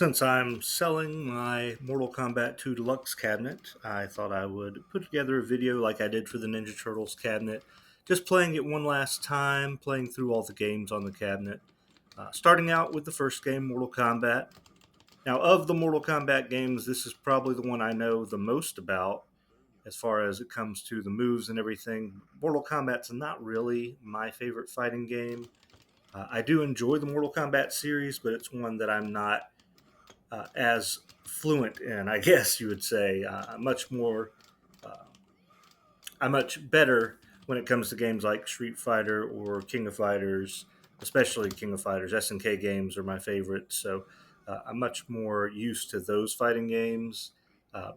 Since I'm selling my Mortal Kombat II Deluxe cabinet, I thought I would put together a video like I did for the Ninja Turtles cabinet, just playing it one last time, playing through all the games on the cabinet. Starting out with the first game, Mortal Kombat. Now, of the Mortal Kombat games, this is probably the one I know the most about as far as it comes to the moves and everything. Mortal Kombat's not really my favorite fighting game. I do enjoy the Mortal Kombat series, but it's one that I'm not as fluent in, I guess you would say. Uh, I'm much better when it comes to games like Street Fighter or King of Fighters, especially King of Fighters. SNK games are my favorite, so I'm much more used to those fighting games.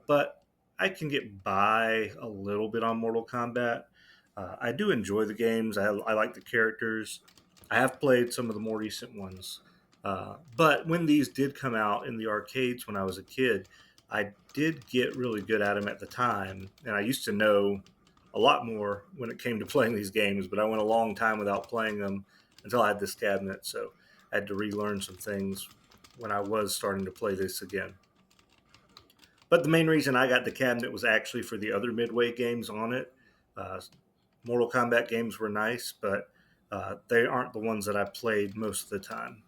But I can get by a little bit on Mortal Kombat. I do enjoy the games. I like the characters. I have played some of the more recent ones. But when these did come out in the arcades when I was a kid, I did get really good at them at the time. And I used to know a lot more when it came to playing these games, but I went a long time without playing them until I had this cabinet. So I had to relearn some things when I was starting to play this again. But the main reason I got the cabinet was actually for the other Midway games on it. Uh, Mortal Kombat games were nice, but they aren't the ones that I played most of the time.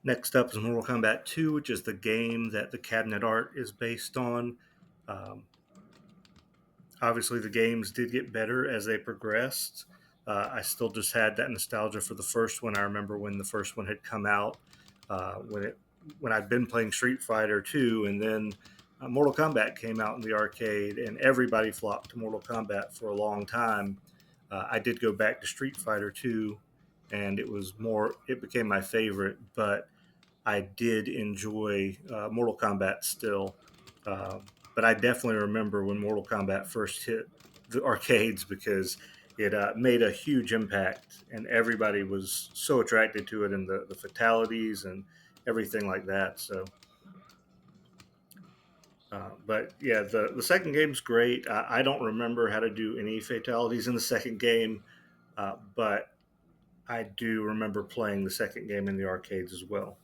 Next up is Mortal Kombat 2, which is the game that the cabinet art is based on. Um, Obviously, the games did get better as they progressed. I still just had that nostalgia for the first one. I remember when the first one had come out, when I'd been playing Street Fighter 2, and then Mortal Kombat came out in the arcade, and everybody flocked to Mortal Kombat for a long time. I did go back to Street Fighter 2, and it became my favorite, but I did enjoy Mortal Kombat still. Uh, but I definitely remember when Mortal Kombat first hit the arcades because it made a huge impact, and everybody was so attracted to it, and the fatalities and everything like that. So, but yeah, the second game's great. I don't remember how to do any fatalities in the second game, but I do remember playing the second game in the arcades as well.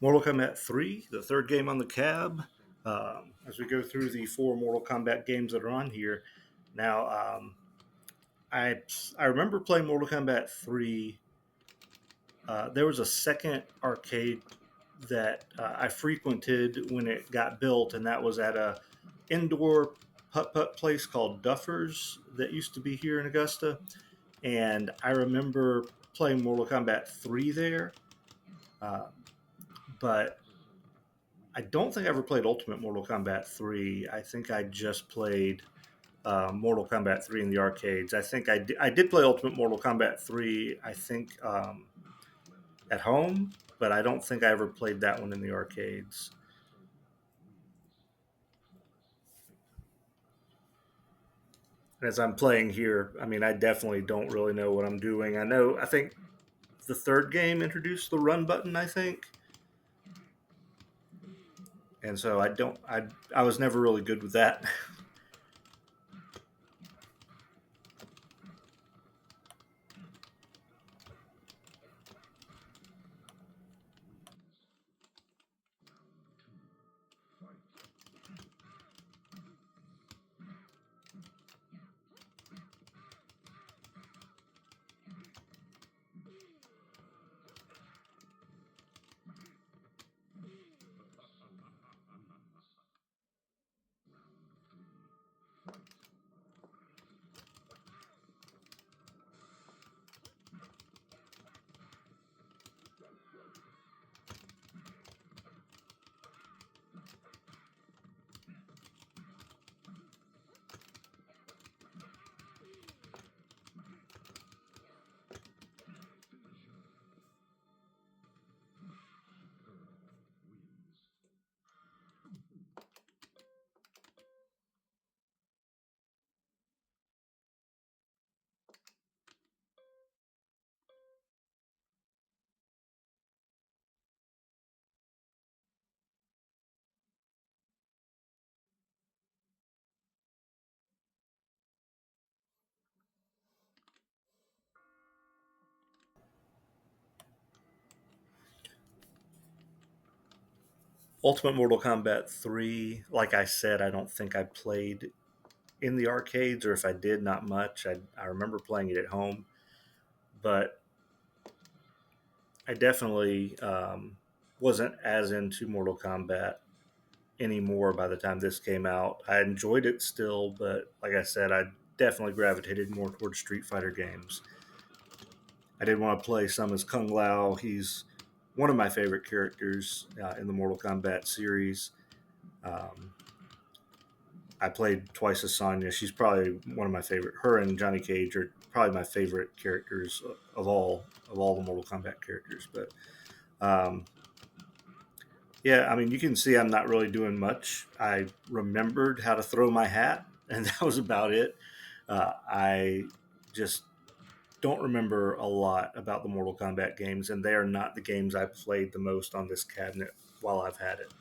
Mortal Kombat 3, the third game on the cab. As we go through the four Mortal Kombat games that are on here. Now, I I remember playing Mortal Kombat 3. There was a second arcade that I frequented when it got built, and that was at a indoor putt putt place called Duffers that used to be here in Augusta. and I remember playing Mortal Kombat 3 there, uh, but I don't think I ever played Ultimate Mortal Kombat 3. I think I just played Mortal Kombat 3 in the arcades. I did play Ultimate Mortal Kombat 3, I think, at home, but I don't think I ever played that one in the arcades. As I'm playing here, I mean, I definitely don't really know what I'm doing. I think the third game introduced the run button, I think. And so I was never really good with that. Ultimate Mortal Kombat 3, like I said, I don't think I played in the arcades, or if I did, not much. I remember playing it at home, but I definitely wasn't as into Mortal Kombat anymore by the time this came out. I enjoyed it still, but like I said, I definitely gravitated more towards Street Fighter games. I did want to play some as Kung Lao. He's one of my favorite characters in the Mortal Kombat series. Um, I played twice as Sonya. She's probably one of my favorite. Her and Johnny Cage are probably my favorite characters of all the Mortal Kombat characters. But um, yeah, I mean, you can see I'm not really doing much. I remembered how to throw my hat, and that was about it. I just don't remember a lot about the Mortal Kombat games, and they are not the games I played the most on this cabinet while I've had it.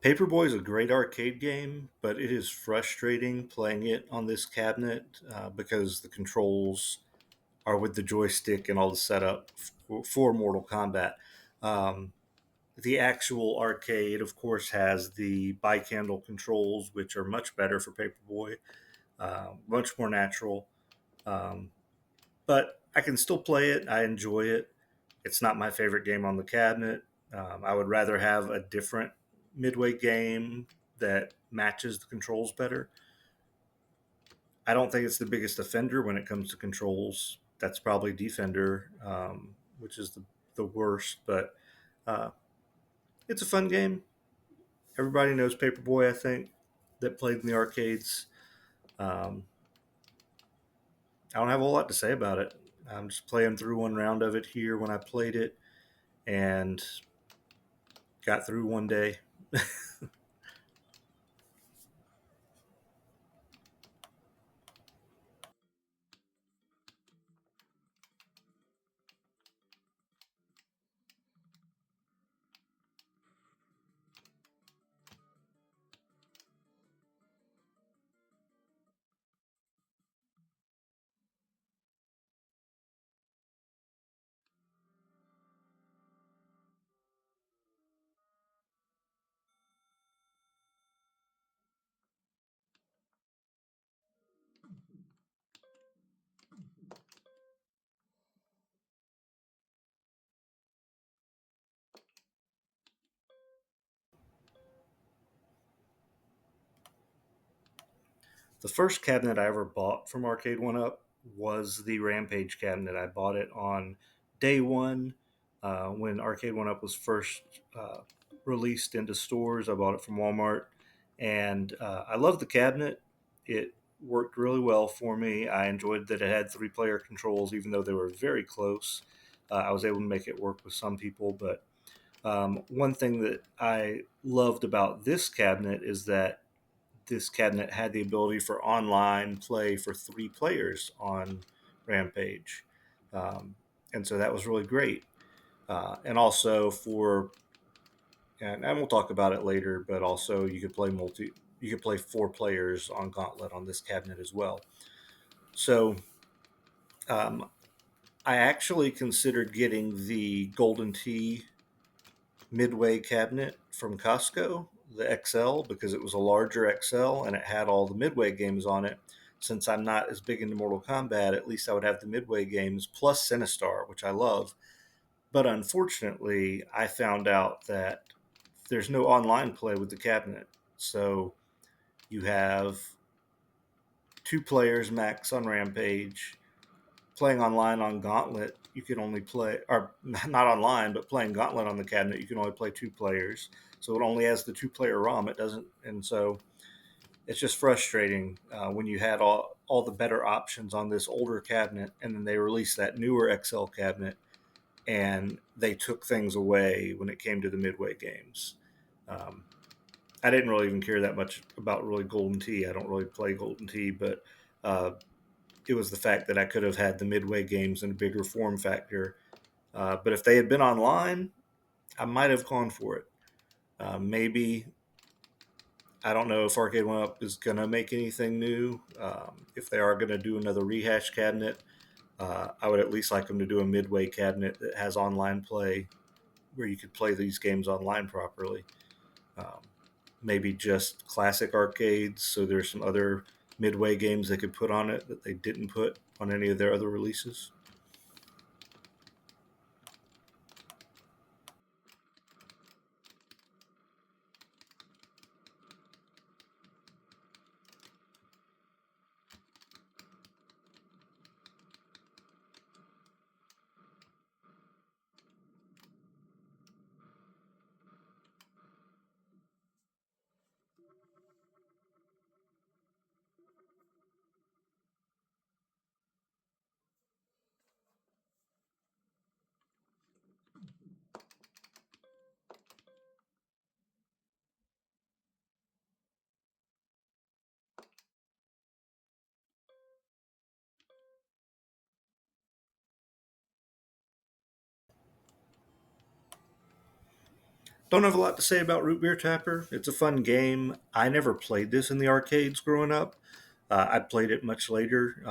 Paperboy is a great arcade game, but it is frustrating playing it on this cabinet because the controls are with the joystick and all the setup for Mortal Kombat. Um, the actual arcade, of course, has the bike handle controls, which are much better for Paperboy, much more natural. Um, but I can still play it. I enjoy it. It's not my favorite game on the cabinet. I would rather have a different Midway game that matches the controls better. I don't think it's the biggest offender when it comes to controls. That's probably Defender, which is the worst, but uh, it's a fun game. Everybody knows Paperboy, I think, that played in the arcades. Um, I don't have a whole lot to say about it. I'm just playing through one round of it here when I played it and got through one day. The first cabinet I ever bought from Arcade One Up was the Rampage cabinet. I bought it on day one when Arcade One Up was first uh, released into stores. I bought it from Walmart, and I loved the cabinet. It worked really well for me. I enjoyed that it had three-player controls, even though they were very close. I was able to make it work with some people, but one thing that I loved about this cabinet is that this cabinet had the ability for online play for three players on Rampage. Um, and so that was really great. And also and we'll talk about it later, but also you could play four players on Gauntlet on this cabinet as well. So um, I actually considered getting the Golden Tee Midway cabinet from Costco, the XL, because it was a larger XL and it had all the Midway games on it. Since I'm not as big into Mortal Kombat, at least I would have the Midway games plus Sinistar, which I love. But unfortunately, I found out that there's no online play with the cabinet. So you have two players max on Rampage. Playing online on Gauntlet, you can only play, or not online, but playing Gauntlet on the cabinet, you can only play two players. So it only has the two-player ROM. It doesn't, and so it's just frustrating when you had all the better options on this older cabinet, and then they released that newer XL cabinet, and they took things away when it came to the Midway games. Um, I didn't really even care that much about really Golden Tee. I don't really play Golden Tee, but uh, it was the fact that I could have had the Midway games in a bigger form factor. But if they had been online, I might have gone for it. Maybe I don't know if Arcade One Up is going to make anything new. If they are going to do another rehash cabinet, I would at least like them to do a Midway cabinet that has online play where you could play these games online properly. Um, Maybe just classic arcades. So there's some other Midway games they could put on it that they didn't put on any of their other releases. Don't have a lot to say about Root Beer Tapper. It's a fun game. I never played this in the arcades growing up. I played it much later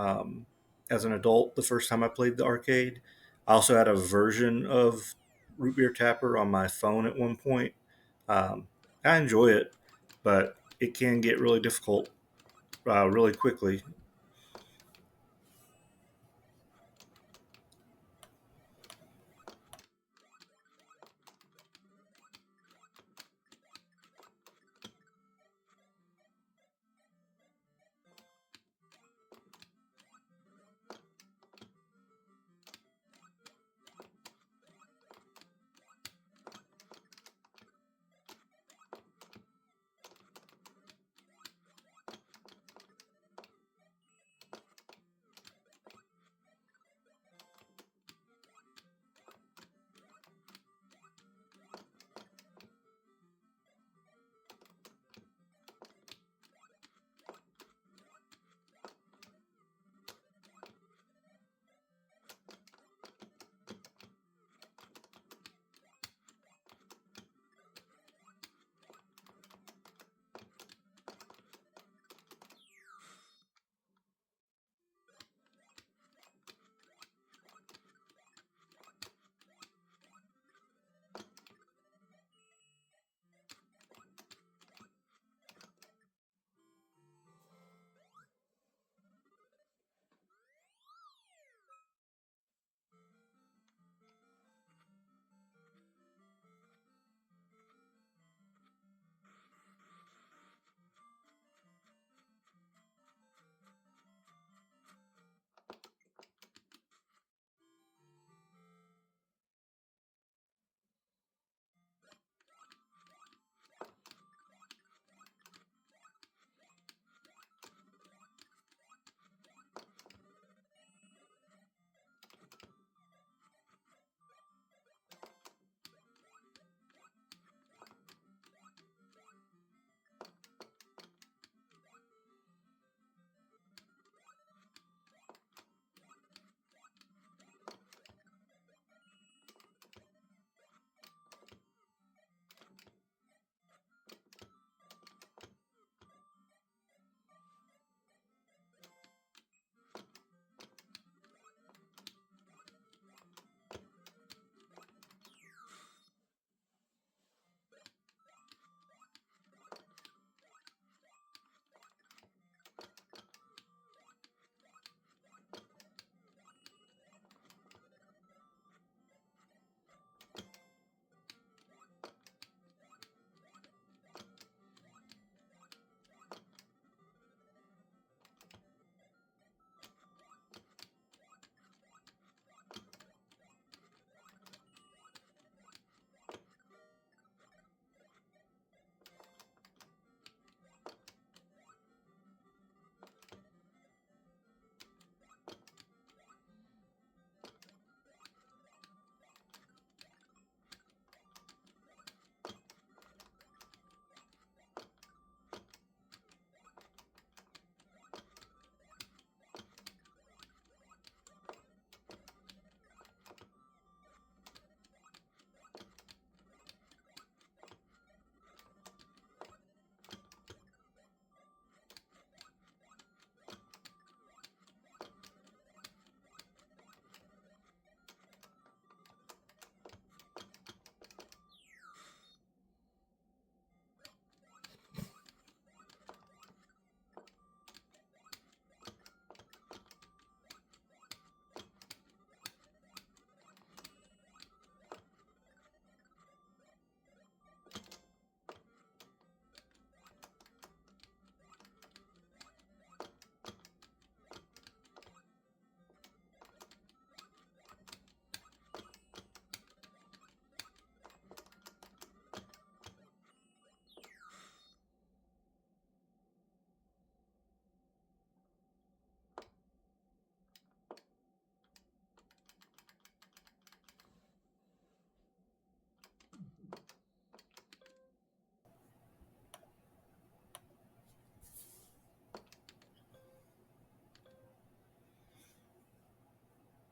as an adult, the first time I played the arcade. I also had a version of Root Beer Tapper on my phone at one point. Um, I enjoy it, but it can get really difficult really quickly.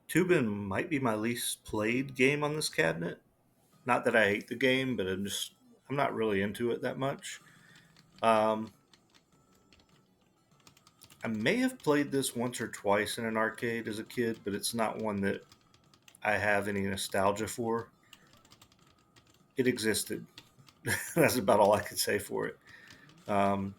Tubin might be my least played game on this cabinet. Not that I hate the game, but I'm just I'm not really into it that much. Um, I may have played this once or twice in an arcade as a kid, but it's not one that I have any nostalgia for. It existed. That's about all I could say for it. Um,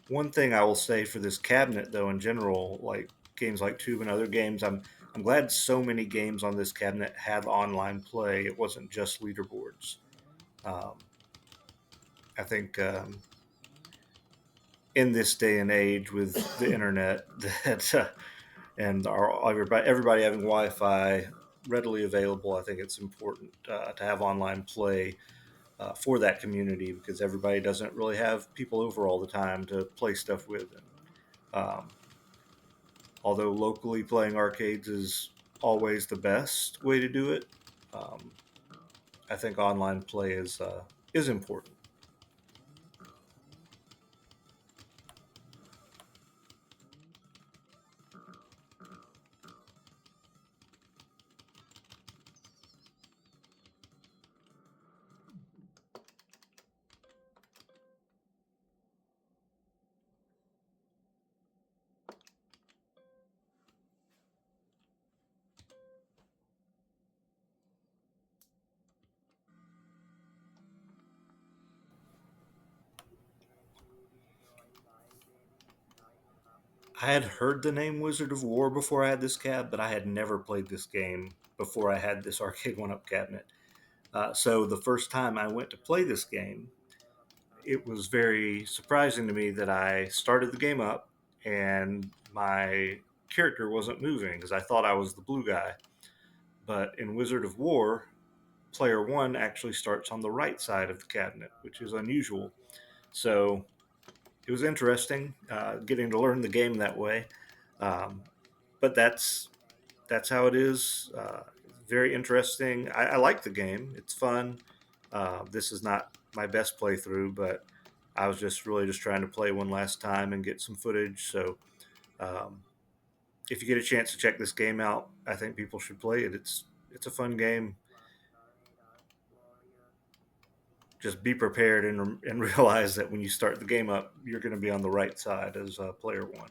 One thing I will say for this cabinet, though, in general, like games like Tube and other games, I'm glad so many games on this cabinet had online play. It wasn't just leaderboards. Um, I think in this day and age with the internet that and everybody having Wi-Fi readily available, I think it's important to have online play for that community because everybody doesn't really have people over all the time to play stuff with. And, although locally playing arcades is always the best way to do it, um, I think online play is important. I had heard the name Wizard of War before I had this cab, but I had never played this game before I had this arcade one-up cabinet. So the first time I went to play this game, it was very surprising to me that I started the game up and my character wasn't moving because I thought I was the blue guy. But in Wizard of War, player one actually starts on the right side of the cabinet, which is unusual. So it was interesting getting to learn the game that way. Um, but that's how it is. Very interesting. I like the game. It's fun. This is not my best playthrough, but I was just really just trying to play one last time and get some footage. So um, if you get a chance to check this game out, I think people should play it. It's a fun game. Just be prepared and realize that when you start the game up, you're going to be on the right side as player one.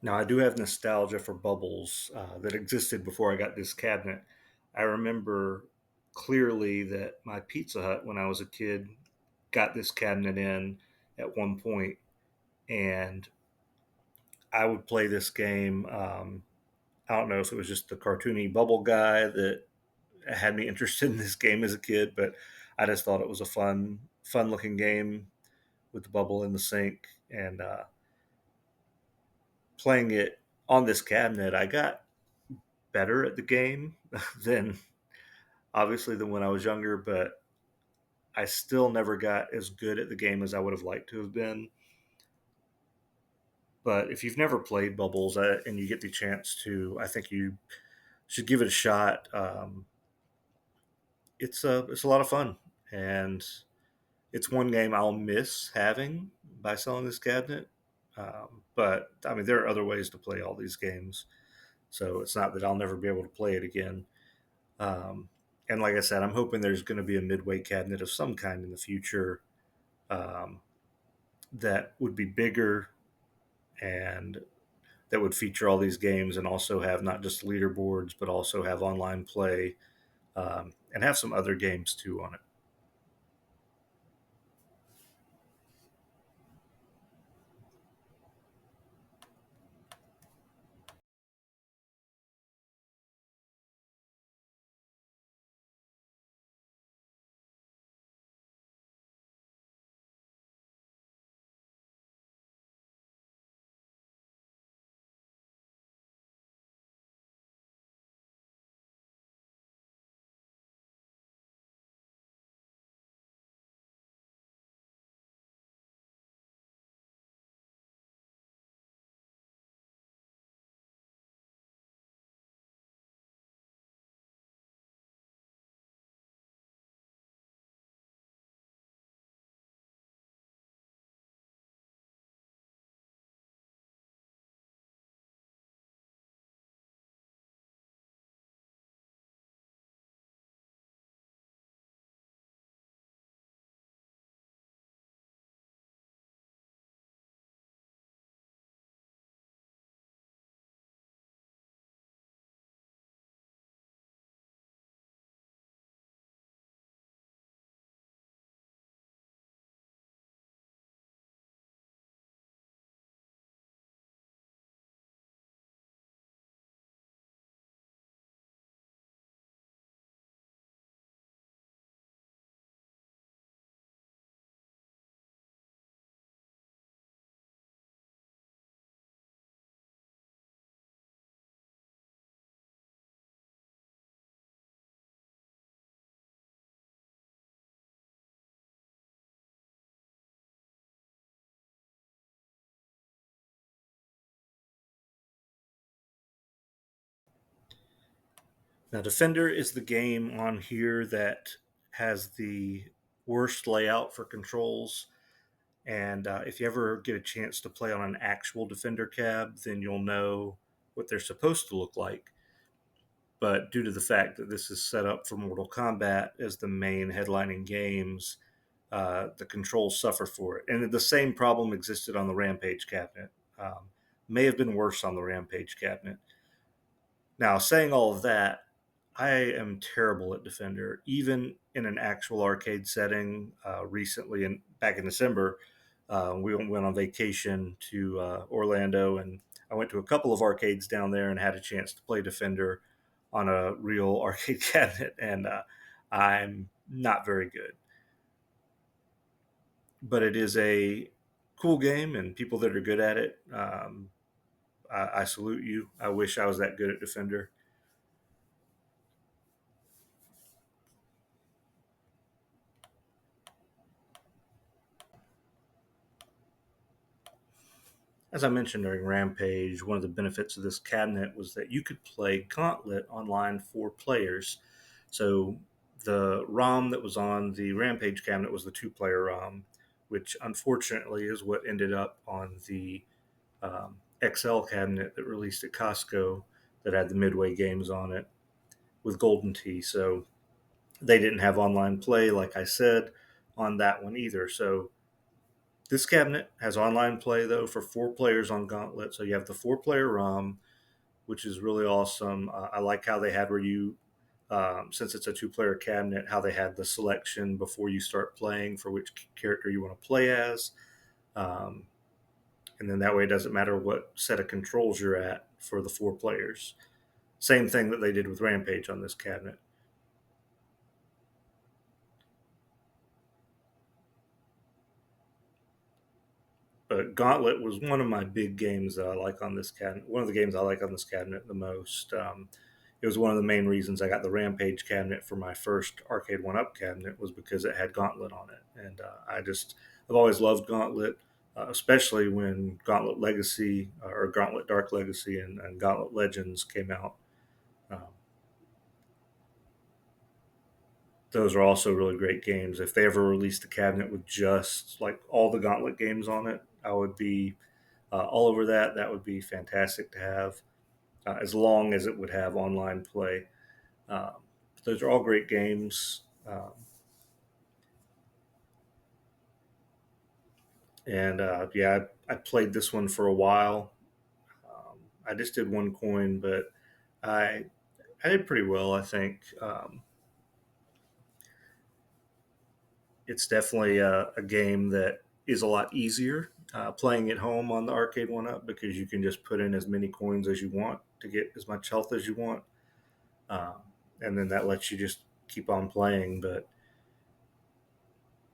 Now, I do have nostalgia for bubbles that existed before I got this cabinet. I remember clearly that my Pizza Hut when I was a kid got this cabinet in at one point, and I would play this game. I don't know if it was just the cartoony bubble guy that had me interested in this game as a kid, but I just thought it was a fun looking game with the bubble in the sink. And playing it on this cabinet, I got better at the game than obviously than when I was younger, but I still never got as good at the game as I would have liked to have been. But if you've never played Bubbles and you get the chance to, I think you should give it a shot. It's a lot of fun, and it's one game I'll miss having by selling this cabinet. But I mean, there are other ways to play all these games, so it's not that I'll never be able to play it again. Um, and like I said, I'm hoping there's going to be a midway cabinet of some kind in the future um, that would be bigger and that would feature all these games and also have not just leaderboards but also have online play and have some other games too on it. Now, Defender is the game on here that has the worst layout for controls. And if you ever get a chance to play on an actual Defender cab, then you'll know what they're supposed to look like. But due to the fact that this is set up for Mortal Kombat as the main headlining games, the controls suffer for it. And the same problem existed on the Rampage cabinet. Um, may have been worse on the Rampage cabinet. Now, saying all of that, I am terrible at Defender. Even in an actual arcade setting, recently, and back in December, we went on vacation to Orlando, and I went to a couple of arcades down there and had a chance to play Defender on a real arcade cabinet, and I'm not very good. But it is a cool game, and people that are good at it, I salute you. I wish I was that good at Defender. As I mentioned during Rampage, one of the benefits of this cabinet was that you could play Gauntlet online for players. So the ROM that was on the Rampage cabinet was the two-player ROM, which unfortunately is what ended up on the XL cabinet that released at Costco that had the Midway games on it with Golden Tee. So they didn't have online play, like I said, on that one either. So this cabinet has online play though for four players on Gauntlet. So you have the four-player ROM, which is really awesome. I like how they had where you, since it's a two-player cabinet, how they had the selection before you start playing for which character you want to play as, um, and then that way it doesn't matter what set of controls you're at for the four players. Same thing that they did with Rampage on this cabinet. But Gauntlet was one of my big games that I like on this cabinet. One of the games I like on this cabinet the most. It was one of the main reasons I got the Rampage cabinet for my first Arcade One Up cabinet was because it had Gauntlet on it, and I've always loved Gauntlet, especially when Gauntlet Legacy or Gauntlet Dark Legacy and Gauntlet Legends came out. Um, those are also really great games. If they ever released a cabinet with just like all the Gauntlet games on it, I would be all over that. That would be fantastic to have, as long as it would have online play. Um, those are all great games. And yeah, I played this one for a while. I just did one coin, but I I did pretty well. I think it's definitely a game that is a lot easier playing at home on the arcade one up because you can just put in as many coins as you want to get as much health as you want, um, and then that lets you just keep on playing. But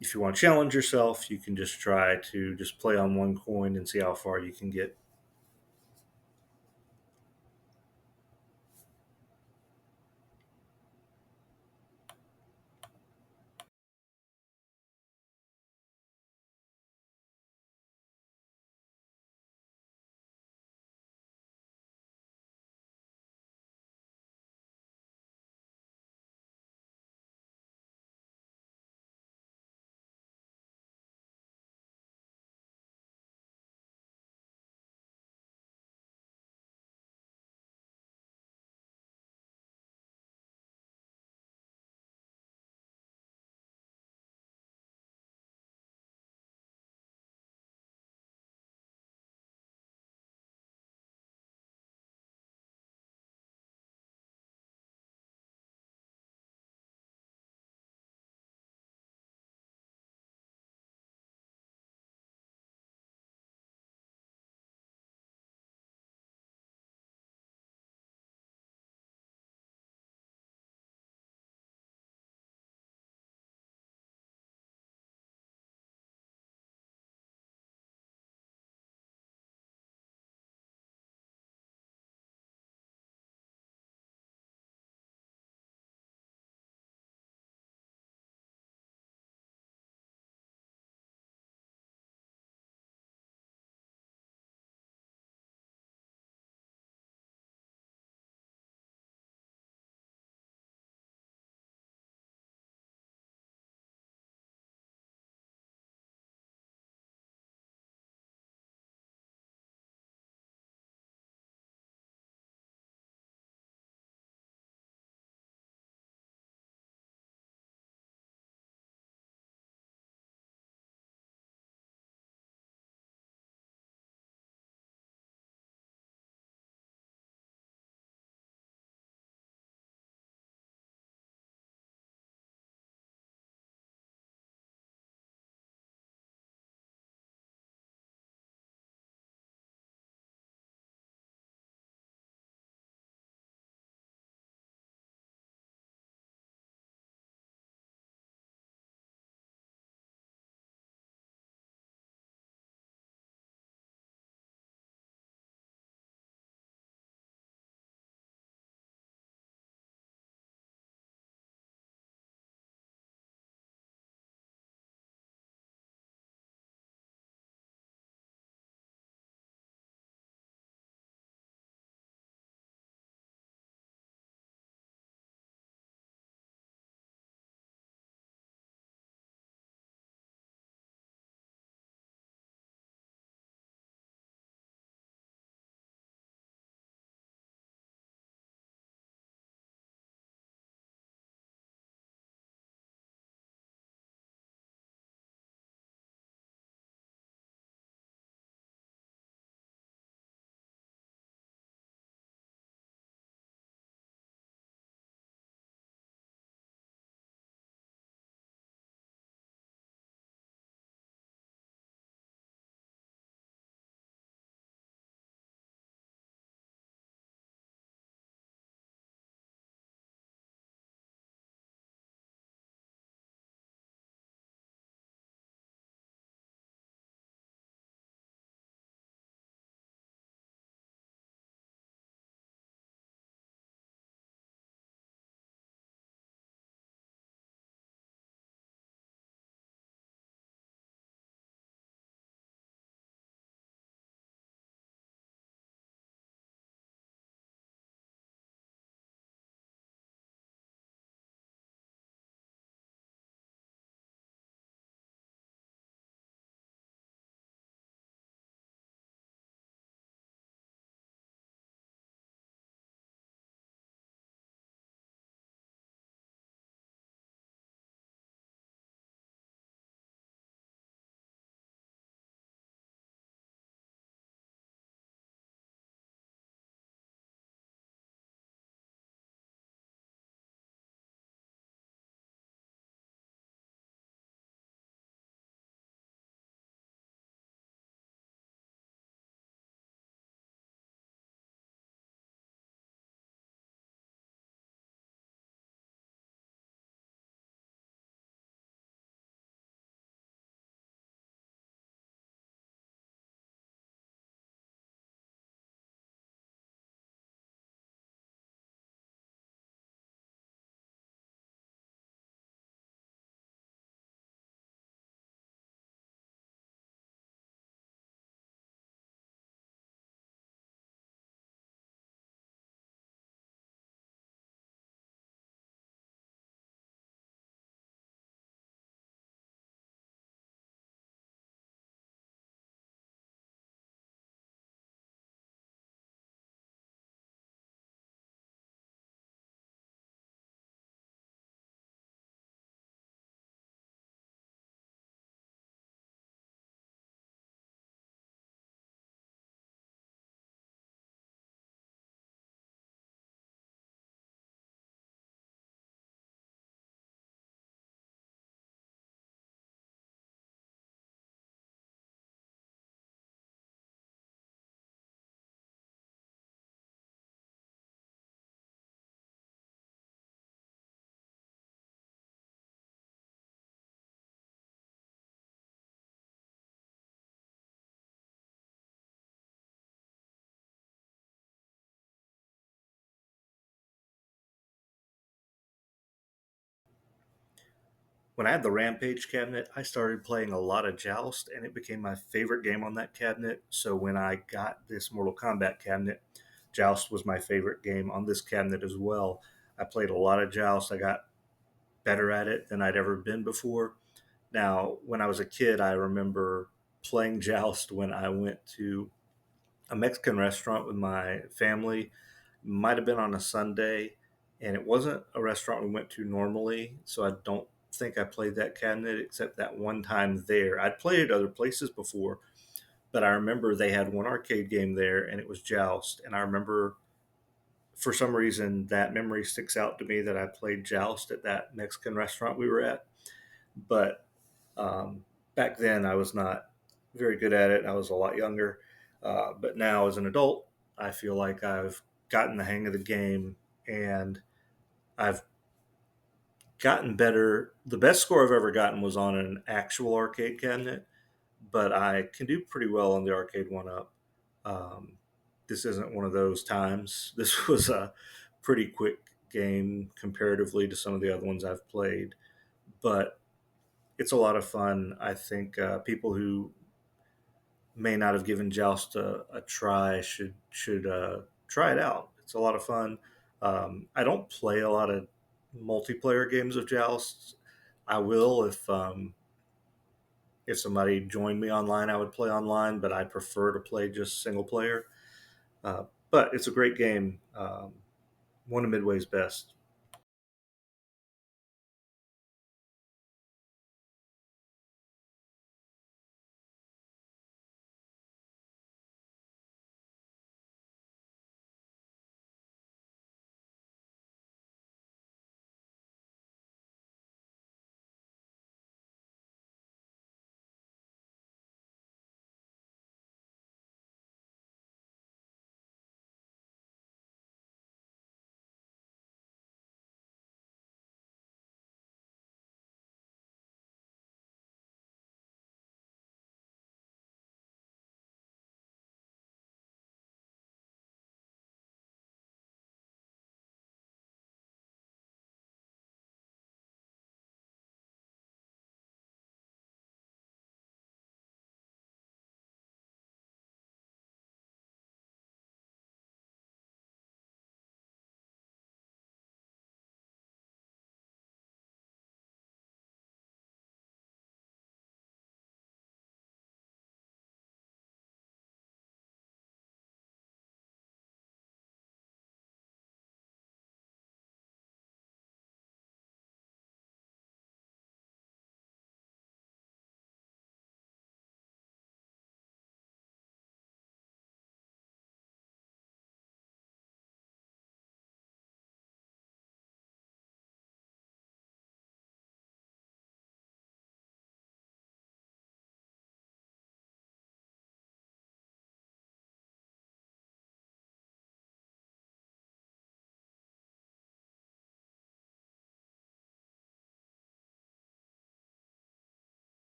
if you want to challenge yourself, you can just try to just play on one coin and see how far you can get. when I had the Rampage cabinet, I started playing a lot of Joust, and it became my favorite game on that cabinet. So when I got this Mortal Kombat cabinet, Joust was my favorite game on this cabinet as well. I played a lot of Joust. I got better at it than I'd ever been before. Now, when I was a kid, I remember playing Joust when I went to a Mexican restaurant with my family. Might have been on a Sunday, and it wasn't a restaurant we went to normally, so I don't think I played that cabinet except that one time there. I'd played it other places before, but I remember they had one arcade game there, and it was Joust. And I remember for some reason that memory sticks out to me that I played Joust at that Mexican restaurant we were at. But um, back then, I was not very good at it. I was a lot younger. But now, as an adult, I feel like I've gotten the hang of the game and I've gotten better. The best score I've ever gotten was on an actual arcade cabinet, but I can do pretty well on the arcade one up. Um, this isn't one of those times. This was a pretty quick game comparatively to some of the other ones I've played, but it's a lot of fun. I think people who may not have given Joust a try should try it out. It's a lot of fun. I don't play a lot of multiplayer games of Joust. I will if somebody joined me online, I would play online, but I prefer to play just single player. But it's a great game. One of Midway's best.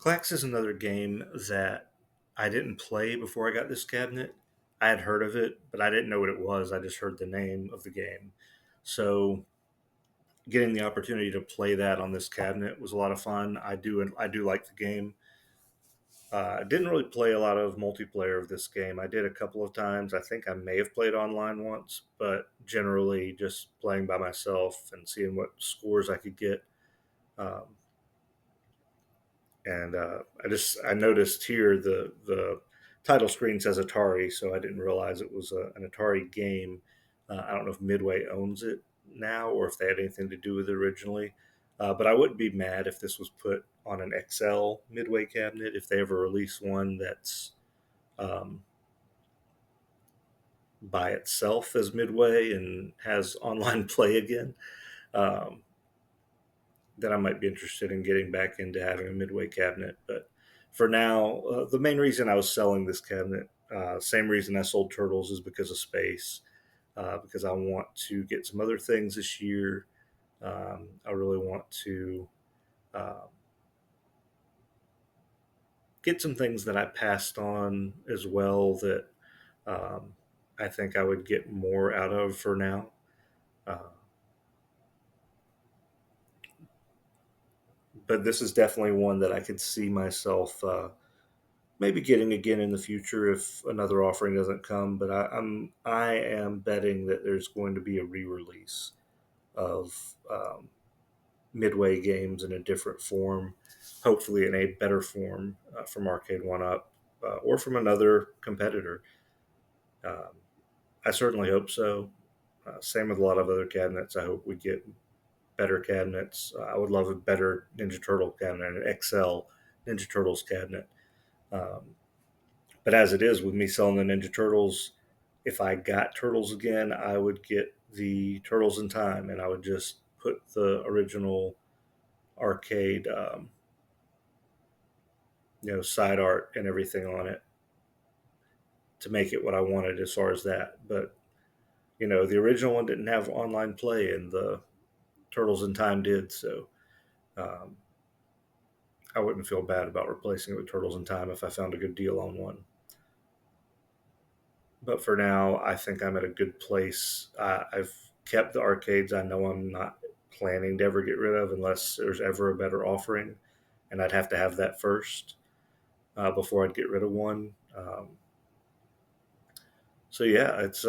Klax is another game that I didn't play before I got this cabinet. I had heard of it, but I didn't know what it was. I just heard the name of the game. So getting the opportunity to play that on this cabinet was a lot of fun. I do like the game. I didn't really play a lot of multiplayer of this game. I did a couple of times. I think I may have played online once, but generally just playing by myself and seeing what scores I could get. Um, and I noticed here the title screen says Atari, so I didn't realize it was an Atari game. I don't know if Midway owns it now or if they had anything to do with it originally. But I wouldn't be mad if this was put on an XL Midway cabinet if they ever release one that's um, by itself as Midway and has online play again. Um, then I might be interested in getting back into having a Midway cabinet. But for now, the main reason I was selling this cabinet, same reason I sold Turtles, is because of space. Because I want to get some other things this year. I really want to uh, get some things that I passed on as well that um, I think I would get more out of for now. Uh, but this is definitely one that I could see myself maybe getting again in the future if another offering doesn't come. But I am betting that there's going to be a re-release of Midway games in a different form, hopefully in a better form from Arcade One Up or from another competitor. Um, I certainly hope so. Same with a lot of other cabinets. I hope we get better cabinets. I would love a better Ninja Turtle cabinet, an XL Ninja Turtles cabinet. Um, but as it is, with me selling the Ninja Turtles, if I got Turtles again, I would get the Turtles in Time, and I would just put the original arcade, side art and everything on it to make it what I wanted as far as that. But the original one didn't have online play, and the Turtles in Time did. So um, I wouldn't feel bad about replacing it with Turtles in Time if I found a good deal on one. But for now, I think I'm at a good place. I've kept the arcades I know I'm not planning to ever get rid of unless there's ever a better offering, and I'd have to have that first before I'd get rid of one. So yeah, it's.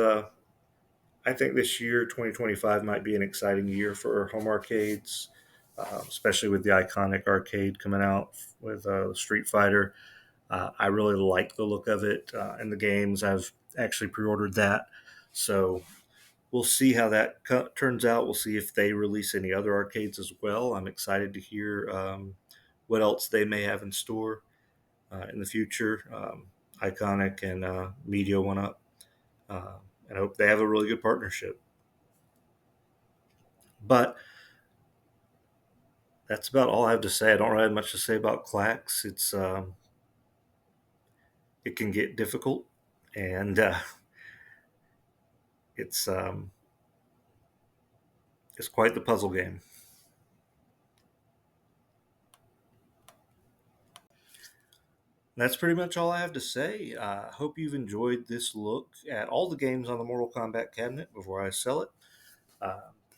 I think this year, 2025, might be an exciting year for home arcades, especially with the iconic arcade coming out with Street Fighter. I really like the look of it in the games. I've actually pre-ordered that, so we'll see how that turns out. We'll see if they release any other arcades as well. I'm excited to hear what else they may have in store in the future. Iconic and Media One Up, uh, and I hope they have a really good partnership. But that's about all I have to say. I don't really have much to say about Klax. It can get difficult, and it's um, it's quite the puzzle game. That's pretty much all I have to say. I hope you've enjoyed this look at all the games on the Mortal Kombat cabinet before I sell it.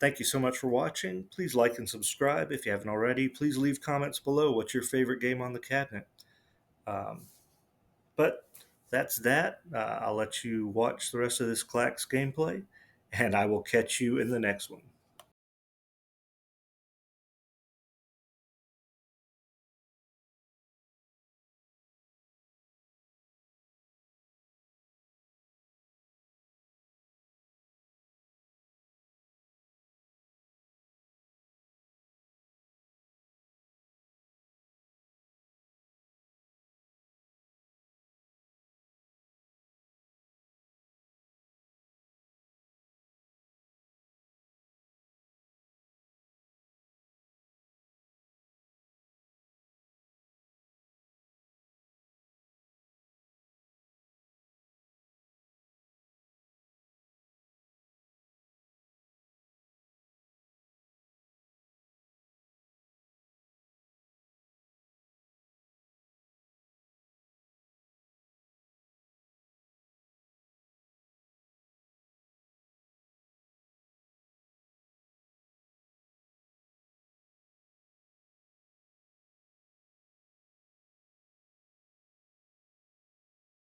Thank you so much for watching. Please like and subscribe if you haven't already. Please leave comments below. What's your favorite game on the cabinet? Um, but that's that. I'll let you watch the rest of this Klax gameplay, and I will catch you in the next one.